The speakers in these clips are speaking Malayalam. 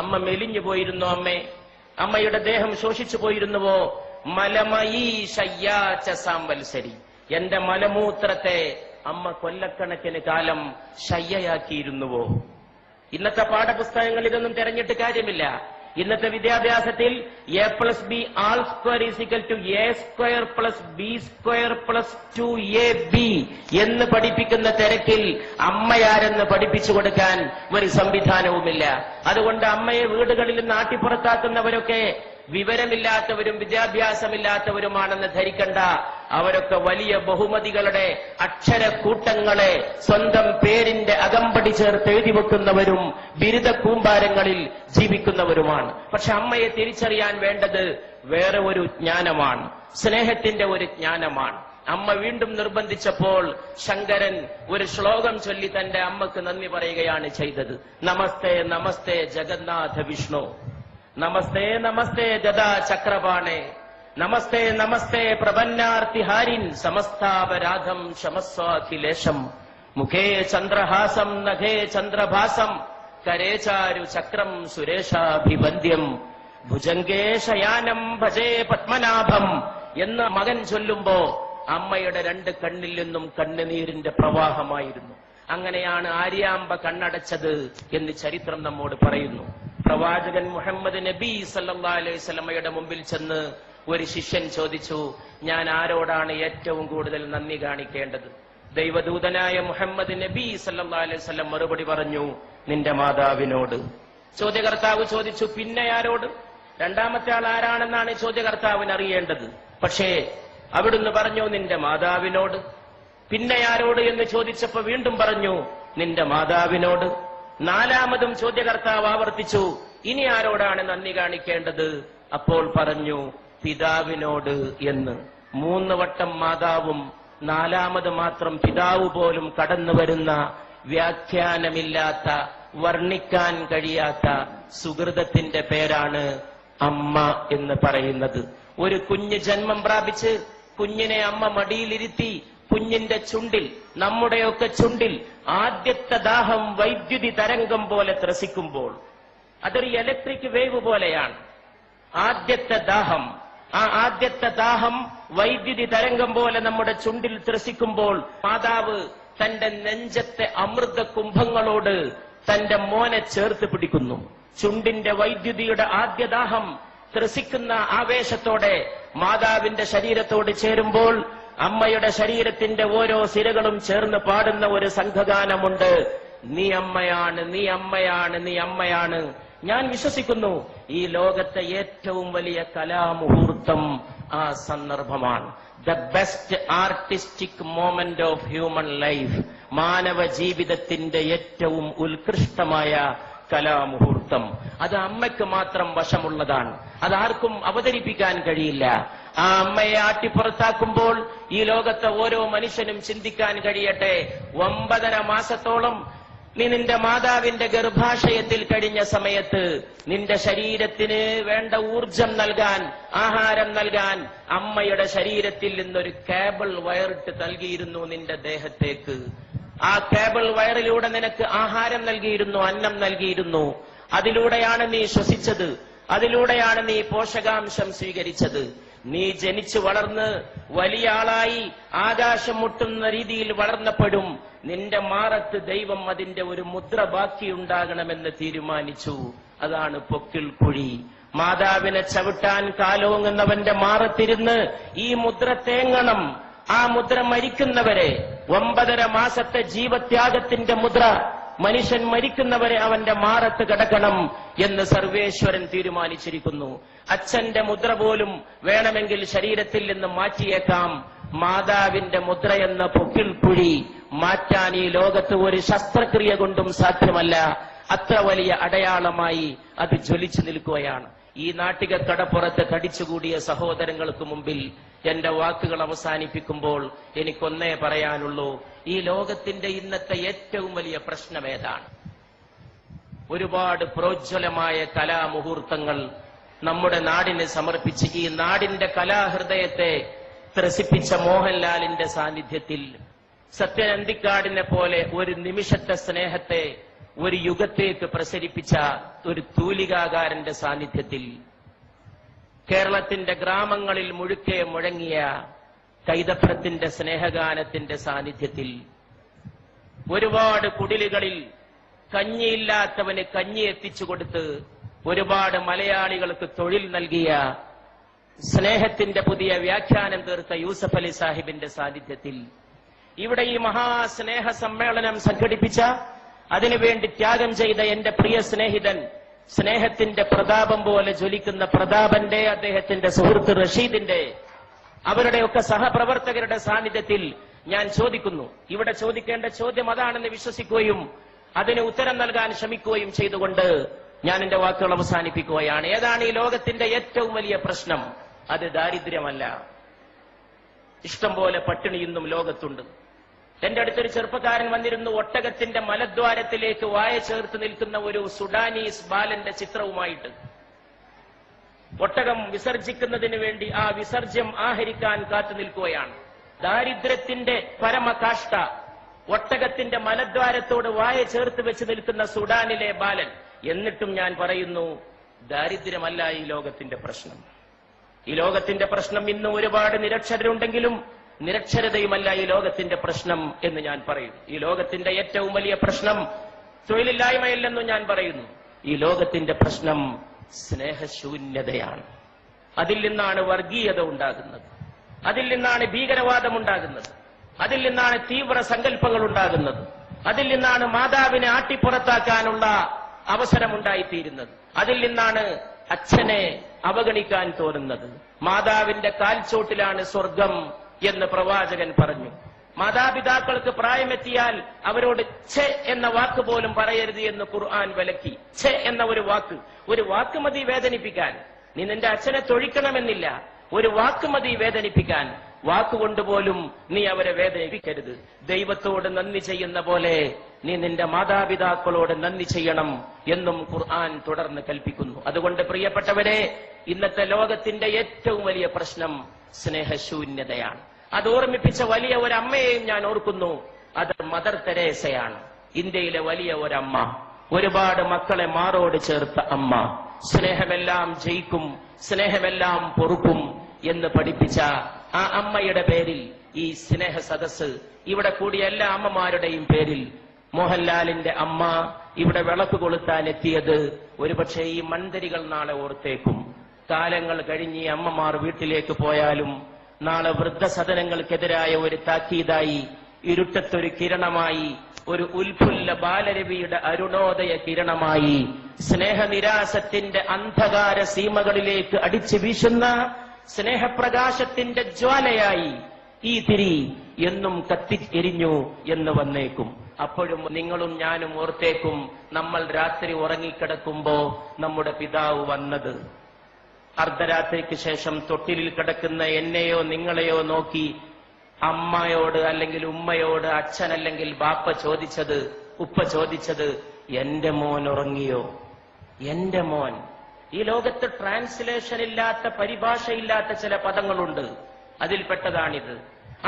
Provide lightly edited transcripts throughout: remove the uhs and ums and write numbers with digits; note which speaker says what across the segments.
Speaker 1: അമ്മ മെലിഞ്ഞു പോയിരുന്നോ അമ്മേ? അമ്മയുടെ ദേഹം ശോഷിച്ചു പോയിരുന്നുവോ? മലമയീ ശയ്യാച്ച സാംവത്സരി, എന്റെ മലമൂത്രത്തെ അമ്മ കൊല്ലക്കണക്കിന് കാലം ശയ്യയാക്കിയിരുന്നുവോ? ഇന്നത്തെ പാഠപുസ്തകങ്ങൾ ഇതൊന്നും തെരഞ്ഞിട്ട് കാര്യമില്ല. ഇന്നത്തെ വിദ്യാഭ്യാസത്തിൽ A+B all² = A² + B² + 2AB എന്ന് പഠിപ്പിക്കുന്ന തിരക്കിൽ അമ്മയാരെന്ന് പഠിപ്പിച്ചു കൊടുക്കാൻ ഒരു സംവിധാനവുമില്ല. അതുകൊണ്ട് അമ്മയെ വീടുകളിൽ നിന്ന് ആട്ടിപ്പുറത്താക്കുന്നവരൊക്കെ വിവരമില്ലാത്തവരും വിദ്യാഭ്യാസമില്ലാത്തവരുമാണെന്ന് ധരിക്കണ്ട. അവരൊക്കെ വലിയ ബഹുമതികളുടെ അക്ഷരക്കൂട്ടങ്ങളെ സ്വന്തം പേരിന്റെ അകമ്പടി ചേർത്ത് എഴുതി വെക്കുന്നവരും ബിരുദ കൂമ്പാരങ്ങളിൽ ജീവിക്കുന്നവരുമാണ്. പക്ഷെ അമ്മയെ തിരിച്ചറിയാൻ വേണ്ടത് വേറെ ഒരു ജ്ഞാനമാണ്, സ്നേഹത്തിന്റെ ഒരു ജ്ഞാനമാണ്. അമ്മ വീണ്ടും നിർബന്ധിച്ചപ്പോൾ ശങ്കരൻ ഒരു ശ്ലോകം ചൊല്ലി തന്റെ അമ്മക്ക് നന്ദി പറയുകയാണ് ചെയ്തത്. നമസ്തേ നമസ്തേ ജഗന്നാഥ വിഷ്ണു, നമസ്തേ നമസ്തേ ഗദാ ചക്രപാണേ, നമസ്തേ നമസ്തേ പ്രപന്നാർത്തിഹാരിൻ, സമസ്താപരാധം ശമസ്വാഖിലേശം, മുഖേ ചന്ദ്രഹാസം നഖേ ചന്ദ്രഭാസം, കരേചാരു ചക്രം സുരേഷാഭിവന്ദ്യം, ഭുജംഗേ ശയാനം ഭജേ പത്മനാഭം എന്ന് മകൻ ചൊല്ലുമ്പോ അമ്മയുടെ രണ്ട് കണ്ണിൽ നിന്നും കണ്ണുനീരിന്റെ പ്രവാഹമായിരുന്നു. അങ്ങനെയാണ് ആര്യാമ്പ കണ്ണടച്ചത് എന്ന് ചരിത്രം നമ്മോട് പറയുന്നു. പ്രവാചകൻ മുഹമ്മദ് നബി സല്ലല്ലാഹു അലൈഹി വസല്ലമയുടെ മുമ്പിൽ ചെന്ന് ഒരു ശിഷ്യൻ ചോദിച്ചു, ഞാൻ ആരോടാണ് ഏറ്റവും കൂടുതൽ നന്ദി കാണിക്കേണ്ടത്? ദൈവദൂതനായ മുഹമ്മദ് നബി സല്ലല്ലാഹു അലൈഹി വസല്ലം മറുപടി പറഞ്ഞു, നിന്റെ മാതാവിനോട്. ചോദ്യകർത്താവ് ചോദിച്ചു, പിന്നെ ആരോട്? രണ്ടാമത്തെ ആൾ ആരാണെന്നാണ് ചോദ്യകർത്താവിന് അറിയേണ്ടത്. പക്ഷേ അവിടുന്ന് പറഞ്ഞു, നിന്റെ മാതാവിനോട്. പിന്നെ ആരോട് എന്ന് ചോദിച്ചപ്പോ വീണ്ടും പറഞ്ഞു, നിന്റെ മാതാവിനോട്. നാലാമതും ചോദ്യകർത്താവ് ആവർത്തിച്ചു, ഇനി ആരോടാണ് നന്ദി കാണിക്കേണ്ടത്? അപ്പോൾ പറഞ്ഞു, പിതാവിനോട് എന്ന്. 3 വട്ടം മാതാവും 4ാമത് മാത്രം പിതാവ് പോലും കടന്നു വരുന്ന വ്യാഖ്യാനമില്ലാത്ത, വർണ്ണിക്കാൻ കഴിയാത്ത സുഹൃതത്തിന്റെ പേരാണ് അമ്മ എന്ന് പറയുന്നത്. ഒരു കുഞ്ഞ് ജന്മം പ്രാപിച്ച് കുഞ്ഞിനെ അമ്മ മടിയിലിരുത്തി കുഞ്ഞിന്റെ ചുണ്ടിൽ, നമ്മുടെയൊക്കെ ചുണ്ടിൽ ആദ്യത്തെ ദാഹം വൈദ്യുതി തരംഗം പോലെ ത്രസിക്കുമ്പോൾ, അതൊരു ഇലക്ട്രിക് വേവ് പോലെയാണ്. ആദ്യത്തെ ദാഹം, ആ ആദ്യത്തെ ദാഹം വൈദ്യുതി തരംഗം പോലെ നമ്മുടെ ചുണ്ടിൽ ത്രസിക്കുമ്പോൾ മാതാവ് തന്റെ നെഞ്ചത്തെ അമൃത കുംഭങ്ങളോട് തന്റെ മോനെ ചേർത്ത് പിടിക്കുന്നു. ചുണ്ടിന്റെ വൈദ്യുതിയുടെ ആദ്യദാഹം ത്രസിക്കുന്ന ആവേശത്തോടെ മാതാവിന്റെ ശരീരത്തോട് ചേരുമ്പോൾ അമ്മയുടെ ശരീരത്തിന്റെ ഓരോ സിരകളും ചേർന്ന് പാടുന്ന ഒരു സംഘഗാനമുണ്ട്. നീ അമ്മയാണ്, നീ അമ്മയാണ്, നീ അമ്മയാണ്. ഞാൻ വിശ്വസിക്കുന്നു ഈ ലോകത്തെ ഏറ്റവും വലിയ കലാമുഹൂർത്തം ആ സന്ദർഭമാണ്. The best artistic moment of human life, മാനവ ജീവിതത്തിന്റെ ഏറ്റവും ഉത്കൃഷ്ടമായ കലാമുഹൂർത്തം. അത് അമ്മയ്ക്ക് മാത്രം വശമുള്ളതാണ്, അതാർക്കും അവതരിപ്പിക്കാൻ കഴിയില്ല. ആ അമ്മയെ ആട്ടിപ്പുറത്താക്കുമ്പോൾ ഈ ലോകത്തെ ഓരോ മനുഷ്യനും ചിന്തിക്കാൻ കഴിയട്ടെ, 9.5 മാസത്തോളം നീ നിന്റെ മാതാവിന്റെ ഗർഭാശയത്തിൽ കഴിഞ്ഞ സമയത്ത് നിന്റെ ശരീരത്തിന് വേണ്ട ഊർജം നൽകാൻ, ആഹാരം നൽകാൻ അമ്മയുടെ ശരീരത്തിൽ നിന്നൊരു കേബിൾ വയറിട്ട് നൽകിയിരുന്നു നിന്റെ ദേഹത്തേക്ക്. ആ കേബിൾ വയറിലൂടെ നിനക്ക് ആഹാരം നൽകിയിരുന്നു, അന്നം നൽകിയിരുന്നു. അതിലൂടെയാണ് നീ ശ്വസിച്ചത്, അതിലൂടെയാണ് നീ പോഷകാംശം സ്വീകരിച്ചത്. നീ ജനിച്ചു വളർന്ന് വലിയ ആളായി ആകാശം മുട്ടുന്ന രീതിയിൽ വളർന്നപ്പോഴും നിന്റെ മാറത്ത് ദൈവം അതിന്റെ ഒരു മുദ്ര ബാക്കിയുണ്ടാകണമെന്ന് തീരുമാനിച്ചു. അതാണ് പൊക്കിൾ കുഴി. മാതാവിനെ ചവിട്ടാൻ കാലോങ്ങുന്നവന്റെ മാറത്തിരുന്ന് ഈ മുദ്ര തേങ്ങണം. ആ മുദ്ര മരിക്കുന്നവരെ, 9.5 മാസത്തെ ജീവത്യാഗത്തിന്റെ മുദ്ര, മനുഷ്യൻ മരിക്കുന്നവരെ അവന്റെ മാറത്ത് കിടക്കണം എന്ന് സർവേശ്വരൻ തീരുമാനിച്ചിരിക്കുന്നു. അച്ഛന്റെ മുദ്ര പോലും വേണമെങ്കിൽ ശരീരത്തിൽ നിന്ന് മാറ്റിയേക്കാം. മാതാവിന്റെ മുദ്രയെന്ന പൊക്കിൾ കുഴി മാറ്റാൻ ഈ ലോകത്ത് ഒരു ശസ്ത്രക്രിയ കൊണ്ടും സാധ്യമല്ല. അത്ര വലിയ അടയാളമായി അത് ജ്വലിച്ചു നിൽക്കുകയാണ്. ഈ നാട്ടിക കടപ്പുറത്ത് തടിച്ചുകൂടിയ സഹോദരങ്ങൾക്ക് മുമ്പിൽ എന്റെ വാക്കുകൾ അവസാനിപ്പിക്കുമ്പോൾ എനിക്കൊന്നേ പറയാനുള്ളൂ, ഈ ലോകത്തിന്റെ ഇന്നത്തെ ഏറ്റവും വലിയ പ്രശ്നം ഏതാണ്? ഒരുപാട് പ്രോജ്വലമായ കലാമുഹൂർത്തങ്ങൾ നമ്മുടെ നാടിന് സമർപ്പിച്ച് ഈ നാടിന്റെ കലാഹൃദയത്തെ ത്രസിപ്പിച്ച മോഹൻലാലിന്റെ സാന്നിധ്യത്തിൽ, സത്യൻ അന്തിക്കാടിനെ പോലെ ഒരു നിമിഷത്തെ സ്നേഹത്തെ ഒരു യുഗത്തേക്ക് പ്രസരിപ്പിച്ച ഒരു തൂലികാകാരന്റെ സാന്നിധ്യത്തിൽ, കേരളത്തിന്റെ ഗ്രാമങ്ങളിൽ മുഴുക്കെ മുഴങ്ങിയ കൈതപ്രത്തിന്റെ സ്നേഹഗാനത്തിന്റെ സാന്നിധ്യത്തിൽ, ഒരുപാട് കുടിലുകളിൽ കഞ്ഞിയില്ലാത്തവന് കഞ്ഞി എത്തിച്ചു കൊടുത്ത് ഒരുപാട് മലയാളികൾക്ക് തൊഴിൽ നൽകിയ, സ്നേഹത്തിന്റെ പുതിയ വ്യാഖ്യാനം തീർത്ത യൂസഫ് അലി സാഹിബിന്റെ സാന്നിധ്യത്തിൽ, ഇവിടെ ഈ മഹാസ്നേഹ സമ്മേളനം സംഘടിപ്പിച്ച, അതിനുവേണ്ടി ത്യാഗം ചെയ്ത എന്റെ പ്രിയ സ്നേഹിതൻ, സ്നേഹത്തിന്റെ പ്രതാപം പോലെ ജ്വലിക്കുന്ന പ്രതാപന്റെ, അദ്ദേഹത്തിന്റെ സുഹൃത്ത് റഷീദിന്റെ, അവരുടെയൊക്കെ സഹപ്രവർത്തകരുടെ സാന്നിധ്യത്തിൽ ഞാൻ ചോദിക്കുന്നു. ഇവിടെ ചോദിക്കേണ്ട ചോദ്യം അതാണെന്ന് വിശ്വസിക്കുകയും അതിന് ഉത്തരം നൽകാൻ ശ്രമിക്കുകയും ചെയ്തുകൊണ്ട് ഞാൻ എന്റെ വാക്കുകൾ അവസാനിപ്പിക്കുകയാണ്. ഏതാണ് ഈ ലോകത്തിന്റെ ഏറ്റവും വലിയ പ്രശ്നം? അത് ദാരിദ്ര്യമല്ല. ഇഷ്ടം പോലെ പട്ടിണി ഇന്നും ലോകത്തുണ്ട്. എന്റെ അടുത്തൊരു ചെറുപ്പക്കാരൻ വന്നിരുന്നു, ഒട്ടകത്തിന്റെ മലദ്വാരത്തിലേക്ക് വായ ചേർത്ത് നിൽക്കുന്ന ഒരു സുഡാനീസ് ബാലന്റെ ചിത്രവുമായിട്ട്. ഒട്ടകം വിസർജിക്കുന്നതിന് വേണ്ടി ആ വിസർജ്യം ആഹരിക്കാൻ കാത്തു നിൽക്കുകയാണ്. ദാരിദ്ര്യത്തിന്റെ പരമകാഷ്ഠ, ഒട്ടകത്തിന്റെ മലദ്വാരത്തോട് വായ ചേർത്ത് വെച്ച് നിൽക്കുന്ന സുഡാനിലെ ബാലൻ. എന്നിട്ടും ഞാൻ പറയുന്നു, ദാരിദ്ര്യമല്ല ഈ ലോകത്തിന്റെ പ്രശ്നം. ഈ ലോകത്തിന്റെ പ്രശ്നം ഇന്ന് ഒരുപാട് നിരക്ഷരരുണ്ടെങ്കിലും നിരക്ഷരതയുമല്ല ഈ ലോകത്തിന്റെ പ്രശ്നം എന്ന് ഞാൻ പറയും. ഈ ലോകത്തിന്റെ ഏറ്റവും വലിയ പ്രശ്നം തൊഴിലില്ലായ്മയില്ലെന്നും ഞാൻ പറയുന്നു. ഈ ലോകത്തിന്റെ പ്രശ്നം സ്നേഹശൂന്യതയാണ്. അതിൽ നിന്നാണ് വർഗീയത ഉണ്ടാകുന്നത്, അതിൽ നിന്നാണ് ഭീകരവാദം ഉണ്ടാകുന്നത്, അതിൽ നിന്നാണ് തീവ്ര സങ്കല്പങ്ങൾ ഉണ്ടാകുന്നത്, അതിൽ നിന്നാണ് മാതാവിനെ ആട്ടിപ്പുറത്താക്കാനുള്ള അവസരമുണ്ടായിത്തീരുന്നത്, അതിൽ നിന്നാണ് അച്ഛനെ അവഗണിക്കാൻ തോന്നുന്നത്. മാതാവിന്റെ കാൽച്ചോട്ടിലാണ് സ്വർഗം എന്ന് പ്രവാചകൻ പറഞ്ഞു. മാതാപിതാക്കൾക്ക് പ്രായമെത്തിയാൽ അവരോട് ഛെ എന്ന വാക്ക് പോലും പറയരുത് എന്ന് ഖുർആൻ വിലക്കി. ഛെ എന്ന ഒരു വാക്ക് മതി വേദനിപ്പിക്കാൻ. നീ നിന്റെ അച്ഛനെ തൊഴിക്കണമെന്നില്ല, ഒരു വാക്ക് മതി വേദനിപ്പിക്കാൻ. വാക്കുകൊണ്ടുപോലും നീ അവരെ വേദനിപ്പിക്കരുത്. ദൈവത്തോട് നന്ദി ചെയ്യുന്ന പോലെ നീ നിന്റെ മാതാപിതാക്കളോട് നന്ദി ചെയ്യണം എന്നും ഖുർആൻ തുടർന്ന് കൽപ്പിക്കുന്നു. അതുകൊണ്ട് പ്രിയപ്പെട്ടവരെ, ഇന്നത്തെ ലോകത്തിന്റെ ഏറ്റവും വലിയ പ്രശ്നം സ്നേഹശൂന്യതയാണ്. അത് ഓർമ്മിപ്പിച്ച വലിയ ഒരു അമ്മയെയും ഞാൻ ഓർക്കുന്നു. അത് മദർ തെരേസയാണ്. ഇന്ത്യയിലെ വലിയ ഒരമ്മ, ഒരുപാട് മക്കളെ മാറോട് ചേർത്ത അമ്മ, സ്നേഹമെല്ലാം ജയിക്കും, സ്നേഹമെല്ലാം പൊറുക്കും എന്ന് പഠിപ്പിച്ച ആ അമ്മയുടെ പേരിൽ ഈ സ്നേഹ സദസ്, ഇവിടെ കൂടിയ എല്ലാ അമ്മമാരുടെയും പേരിൽ, മോഹൻലാലിന്റെ അമ്മ ഇവിടെ വിളക്ക് കൊളുത്താൻ എത്തിയത് ഒരുപക്ഷെ ഈ മൺതരികൾ നാളെ ഓർത്തേക്കും. കാലങ്ങൾ കഴിഞ്ഞ് ഈ അമ്മമാർ വീട്ടിലേക്ക് പോയാലും നാളെ വൃദ്ധസദനങ്ങൾക്കെതിരായ ഒരു താക്കീതായി, ഇരുട്ടത്തൊരു കിരണമായി, ഒരു ഉൽഫുല്ല ബാലരവിയുടെ അരുണോദയ കിരണമായി, സ്നേഹനിരാസത്തിന്റെ അന്ധകാര സീമകളിലേക്ക് അടിച്ചു വീശുന്ന സ്നേഹപ്രകാശത്തിന്റെ ജ്വാലയായി ഈ തിരി എന്നും കത്തിയെരിഞ്ഞു എന്ന് വന്നേക്കും. അപ്പോഴും നിങ്ങളും ഞാനും ഓർത്തേക്കും, നമ്മൾ രാത്രി ഉറങ്ങിക്കിടക്കുമ്പോ നമ്മുടെ പിതാവ് വന്നത്. അർദ്ധരാത്രിക്ക് ശേഷം തൊട്ടിലിൽ കിടക്കുന്ന എന്നെയോ നിങ്ങളെയോ നോക്കി അമ്മയോട് അല്ലെങ്കിൽ ഉമ്മയോട്, അച്ഛൻ അല്ലെങ്കിൽ ബാപ്പ ചോദിച്ചത്, ഉപ്പ ചോദിച്ചത്, എന്റെ മോൻ ഉറങ്ങിയോ? എന്റെ മോൻ. ഈ ലോകത്ത് ട്രാൻസ്ലേഷൻ ഇല്ലാത്ത, പരിഭാഷയില്ലാത്ത ചില പദങ്ങളുണ്ട്, അതിൽപ്പെട്ടതാണിത്.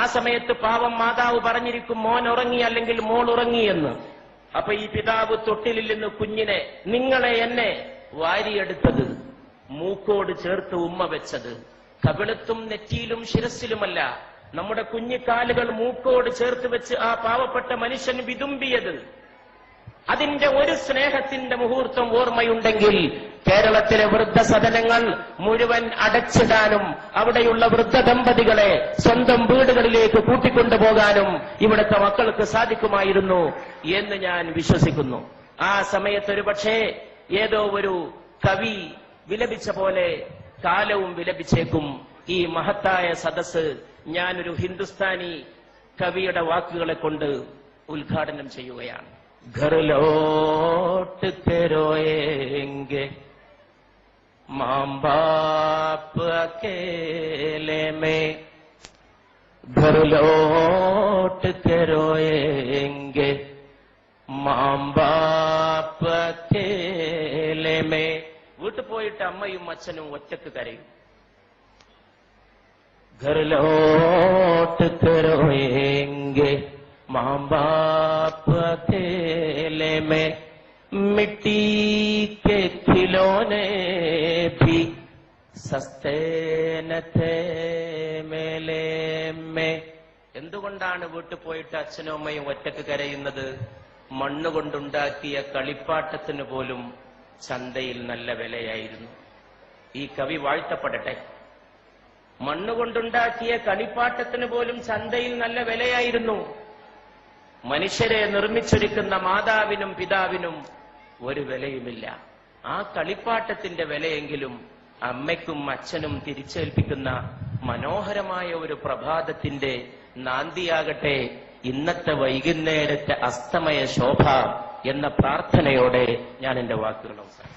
Speaker 1: ആ സമയത്ത് പാവം മാതാവ് പറഞ്ഞിരിക്കും, മോൻ ഉറങ്ങി അല്ലെങ്കിൽ മോൾ ഉറങ്ങി എന്ന്. അപ്പൊ ഈ പിതാവ് തൊട്ടിലിൽ നിന്ന് കുഞ്ഞിനെ, നിങ്ങളെ എന്നെ വാരിയെടുത്തത്, മൂക്കോട് ചേർത്ത് ഉമ്മ വെച്ചത്, കവിളത്തും നെറ്റിയിലും ശിരസിലുമല്ല, നമ്മുടെ കുഞ്ഞിക്കാലുകൾ മൂക്കോട് ചേർത്ത് വെച്ച് ആ പാവപ്പെട്ട മനുഷ്യൻ വിതുമ്പിയത്. അതിന്റെ ഒരു സ്നേഹത്തിന്റെ മുഹൂർത്തം ഓർമ്മയുണ്ടെങ്കിൽ കേരളത്തിലെ വൃദ്ധസദനങ്ങൾ മുഴുവൻ അടച്ചിടാനും അവിടെയുള്ള വൃദ്ധ ദമ്പതികളെ സ്വന്തം വീടുകളിലേക്ക് കൂട്ടിക്കൊണ്ടുപോകാനും ഇവിടുത്തെ മക്കൾക്ക് സാധിക്കുമായിരുന്നു എന്ന് ഞാൻ വിശ്വസിക്കുന്നു. ആ സമയത്തൊരു പക്ഷേ ഏതോ ഒരു കവി വിലപിച്ച പോലെ കാലവും വിലപിച്ചേക്കും. ഈ മഹത്തായ സദസ് ഞാനൊരു ഹിന്ദുസ്ഥാനി കവിയുടെ വാക്കുകളെ കൊണ്ട് ഉദ്ഘാടനം ചെയ്യുകയാണ്. ഘർ ലോട്ട് കെ റോയേംഗെ മാം ബാപ്പ് അക്കേലെ മേ, ഘർ ലോട്ട് കെ റോയേംഗെ മാം ബാപ്പ് അക്കേലെ മേ. വീട്ടിൽ പോയിട്ട് അമ്മയും അച്ഛനും ഒറ്റക്ക് കരയും. ഘർ ലോട്ട് കെ റോയേംഗെ മാം ബാപ്പ് അക്കേലെ മേ, मिट्टी के खिलौने भी സസ്തേ ന ഥേ മേലേ മേ. എന്തുകൊണ്ടാണ് വീട്ടിൽ പോയിട്ട് അച്ഛനും അമ്മയും ഒറ്റക്ക് കരയുന്നത്? മണ്ണുകൊണ്ടുണ്ടാക്കിയ കളിപ്പാട്ടത്തിന് പോലും ചന്തയിൽ നല്ല വിലയായിരുന്നു. ഈ കവി വാഴ്ത്തപ്പെടട്ടെ. മണ്ണുകൊണ്ടുണ്ടാക്കിയ കളിപ്പാട്ടത്തിന് പോലും ചന്തയിൽ നല്ല വിലയായിരുന്നു. മനുഷ്യരെ നിർമ്മിച്ചൊരുക്കുന്ന മാതാവിനും പിതാവിനും ഒരു വിലയുമില്ല. ആ കളിപ്പാട്ടത്തിന്റെ വിലയെങ്കിലും അമ്മയ്ക്കും അച്ഛനും തിരിച്ചേൽപ്പിക്കുന്ന മനോഹരമായ ഒരു പ്രഭാതത്തിന്റെ നാന്ദിയാകട്ടെ ഇന്നത്തെ വൈകുന്നേരത്തെ അസ്തമയ ശോഭ എന്ന പ്രാർത്ഥനയോടെ ഞാൻ എന്റെ വാക്കുകൾ അവസാനിപ്പിക്കുന്നു.